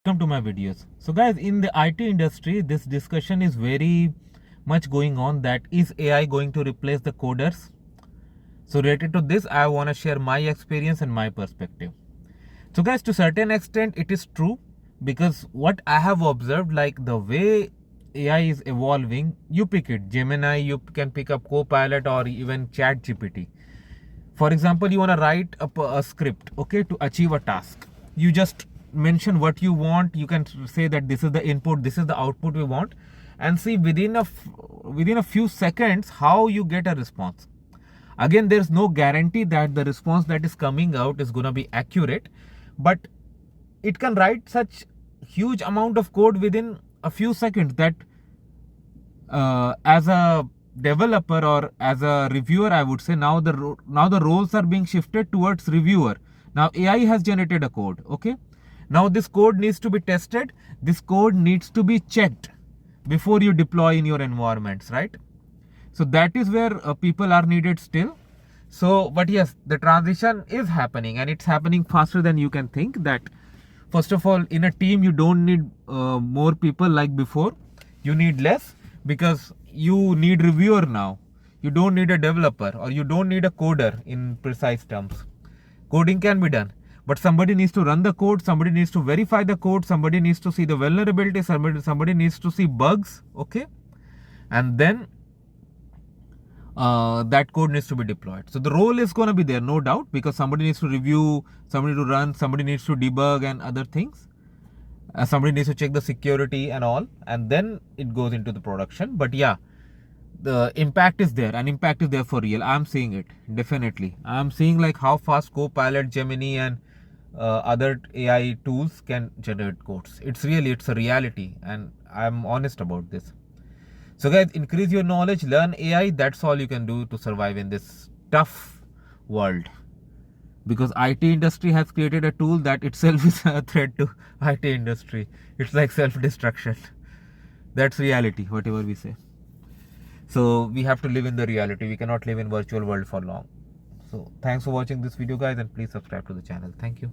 Welcome to my videos. So guys, in the IT industry, this discussion is very much going on, that is AI going to replace the coders? So related to this, I want to share my experience and my perspective. So guys, to certain extent it is true, because what I have observed, like the way AI is evolving, you pick it, Gemini, you can pick up Copilot or even ChatGPT. For example, you want to write a script, okay, to achieve a task. You just mention what you want. You can say that this is the input, this is the output we want, and see within a few seconds how you get a response. Again, there's no guarantee that the response that is coming out is going to be accurate, but it can write such huge amount of code within a few seconds that as a developer or as a reviewer, I would say now the roles are being shifted towards reviewer. Now AI has generated a code, okay, now this code needs to be tested, this code needs to be checked before you deploy in your environments, right? So that is where people are needed still. So but yes, the transition is happening, and it's happening faster than you can think. That first of all, in a team you don't need more people like before, you need less, because you need reviewer now. You don't need a developer, or you don't need a coder in precise terms. Coding can be done, but somebody needs to run the code, somebody needs to verify the code, somebody needs to see the vulnerability, somebody needs to see bugs, okay, and then that code needs to be deployed. So the role is going to be there, no doubt, because somebody needs to review, somebody to run, somebody needs to debug and other things. Somebody needs to check the security and all, and then it goes into the production. But yeah, the impact is there, and impact is there for real. I'm seeing it, definitely. I'm seeing like how fast Copilot, Gemini and other AI tools can generate codes. It's a reality, and I'm honest about this. So guys, increase your knowledge, learn AI. That's all you can do to survive in this tough world. Because IT industry has created a tool that itself is a threat to IT industry. It's like self-destruction. That's reality, whatever we say. So we have to live in the reality. We cannot live in virtual world for long. So thanks for watching this video guys, and please subscribe to the channel. Thank you.